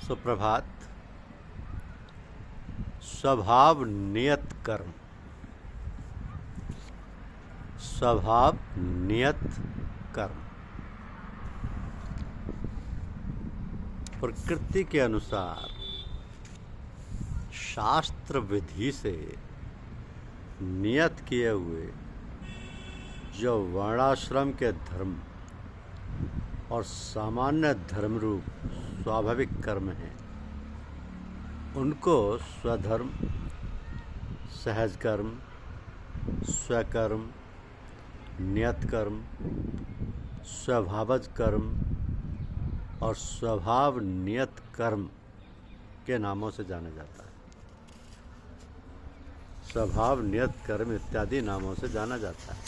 सुप्रभात। स्वभाव नियत कर्म। स्वभाव नियत कर्म प्रकृति के अनुसार शास्त्र विधि से नियत किए हुए जो वर्णाश्रम के धर्म और सामान्य धर्म रूप स्वाभाविक कर्म हैं, उनको स्वधर्म, सहज कर्म, स्वकर्म, नियत कर्म, स्वभावज कर्म और स्वभाव नियत कर्म के नामों से जाना जाता है। स्वभाव नियत कर्म इत्यादि नामों से जाना जाता है।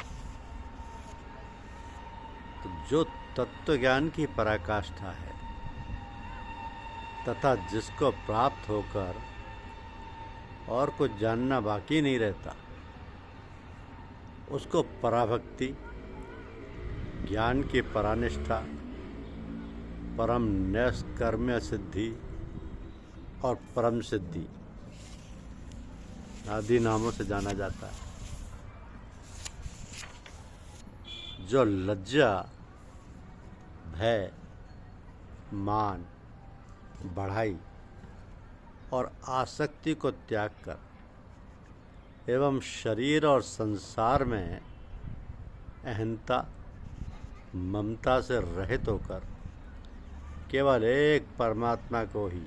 तो जो तत्व ज्ञान की पराकाष्ठा है तथा जिसको प्राप्त होकर और कुछ जानना बाकी नहीं रहता, उसको पराभक्ति, ज्ञान की परानिष्ठा, परम नैष्कर्म्य सिद्धि और परम सिद्धि आदि नामों से जाना जाता है। जो लज्जा, भय, मान, बढ़ाई और आसक्ति को त्याग कर एवं शरीर और संसार में अहंता, ममता से रहित होकर केवल एक परमात्मा को ही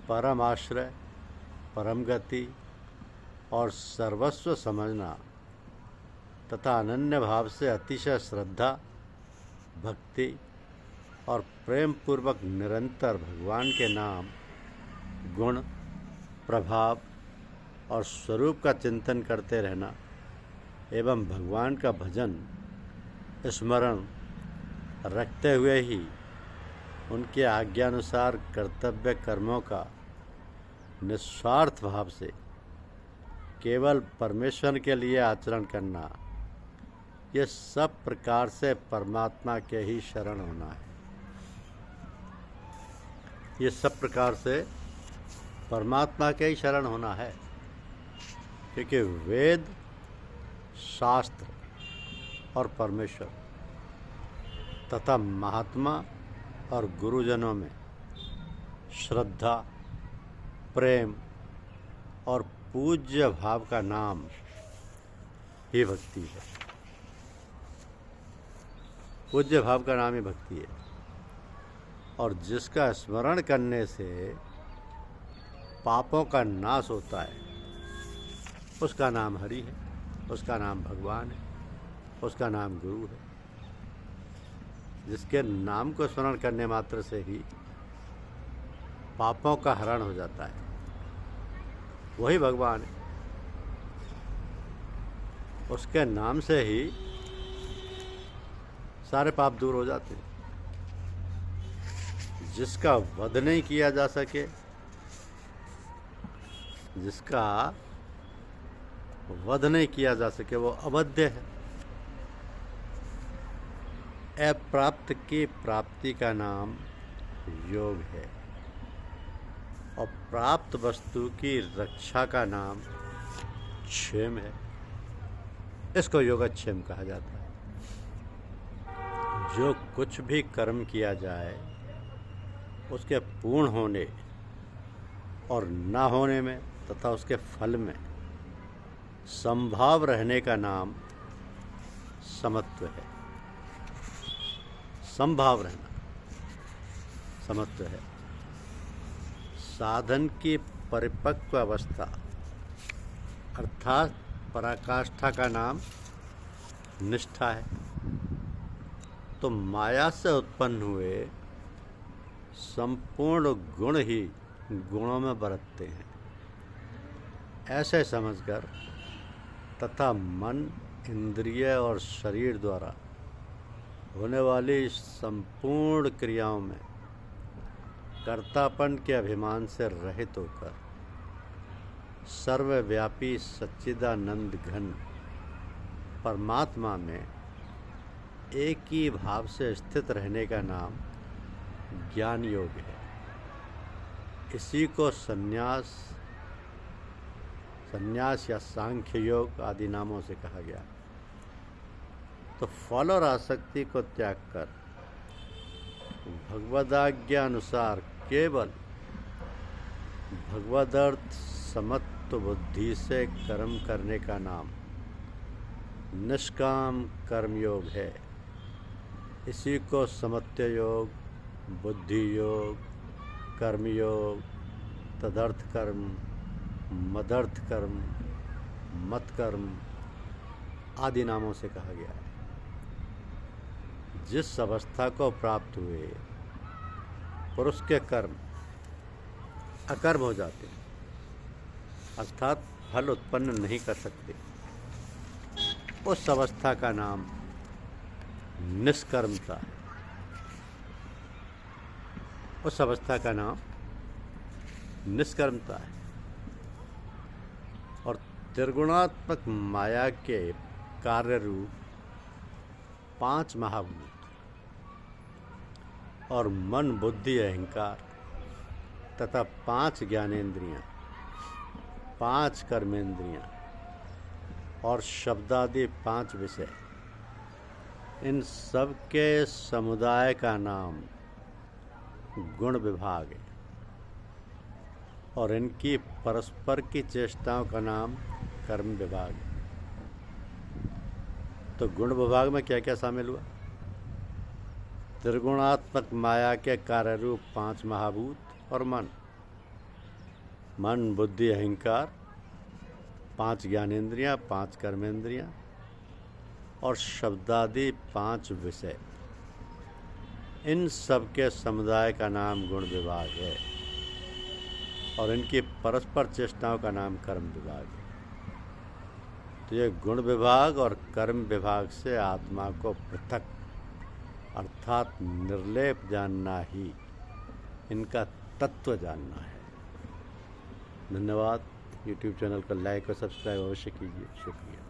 परम आश्रय, परम गति और सर्वस्व समझना तथा अनन्य भाव से अतिशय श्रद्धा, भक्ति और प्रेम पूर्वक निरंतर भगवान के नाम, गुण, प्रभाव और स्वरूप का चिंतन करते रहना एवं भगवान का भजन, स्मरण रखते हुए ही उनके आज्ञानुसार कर्तव्य कर्मों का निस्वार्थ भाव से केवल परमेश्वर के लिए आचरण करना, ये सब प्रकार से परमात्मा के ही शरण होना है। ये सब प्रकार से परमात्मा के ही शरण होना है, क्योंकि वेद, शास्त्र और परमेश्वर तथा महात्मा और गुरुजनों में श्रद्धा, प्रेम और पूज्य भाव का नाम ही भक्ति है। पूज्य भाव का नाम ही भक्ति है, और जिसका स्मरण करने से पापों का नाश होता है, उसका नाम हरि है, उसका नाम भगवान है, उसका नाम गुरु है। जिसके नाम को स्मरण करने मात्र से ही पापों का हरण हो जाता है, वही भगवान है। उसके नाम से ही सारे पाप दूर हो जाते हैं। जिसका वध नहीं किया जा सके, जिसका वध नहीं किया जा सके, वो अवध्य है। अप्राप्त की प्राप्ति का नाम योग है, और प्राप्त वस्तु की रक्षा का नाम क्षेम है। इसको योगक्षेम कहा जाता है। जो कुछ भी कर्म किया जाए, उसके पूर्ण होने और ना होने में तथा उसके फल में संभाव रहने का नाम समत्व है। संभाव रहना समत्व है। साधन की परिपक्व अवस्था अर्थात पराकाष्ठा का नाम निष्ठा है। तो माया से उत्पन्न हुए संपूर्ण गुण ही गुणों में बरतते हैं, ऐसे समझकर तथा मन, इंद्रिय और शरीर द्वारा होने वाली संपूर्ण क्रियाओं में कर्तापन के अभिमान से रहित होकर सर्वव्यापी सच्चिदानंद घन परमात्मा में एक ही भाव से स्थित रहने का नाम ज्ञान योग है। इसी को संन्यास या सांख्य योग आदि नामों से कहा गया। तो फल और आसक्ति को त्याग कर भगवदाज्ञा अनुसार केवल भगवदर्थ समत्व बुद्धि से कर्म करने का नाम निष्काम कर्मयोग है। इसी को समत्व योग, बुद्धि योग, कर्मयोग, तदर्थ कर्म, मदर्थ कर्म, मत कर्म आदि नामों से कहा गया है। जिस अवस्था को प्राप्त हुए पुरुष के कर्म अकर्म हो जाते हैं, अर्थात फल उत्पन्न नहीं कर सकते, उस अवस्था का नाम निष्कर्मता है। उस अवस्था का नाम निष्कर्मता है। और त्रिगुणात्मक माया के कार्य रूप 5 महाभूत और मन, बुद्धि, अहंकार तथा 5 ज्ञानेंद्रियां, 5 कर्मेंद्रियां और शब्दादि 5 विषय, इन सब के समुदाय का नाम गुण विभाग है और इनकी परस्पर की चेष्टाओं का नाम कर्म विभाग है। तो गुण विभाग में क्या क्या शामिल हुआ? त्रिगुणात्मक माया के कार्य रूप 5 महाभूत और मन, बुद्धि, अहंकार, 5 ज्ञानेंद्रियां, 5 कर्मेंद्रियां और शब्दादि 5 विषय, इन सब के समुदाय का नाम गुण विभाग है और इनकी परस्पर चेष्टाओं का नाम कर्म विभाग है। तो ये गुण विभाग और कर्म विभाग से आत्मा को पृथक अर्थात निर्लेप जानना ही इनका तत्व जानना है। धन्यवाद। YouTube चैनल को लाइक और सब्सक्राइब अवश्य कीजिए। शुक्रिया।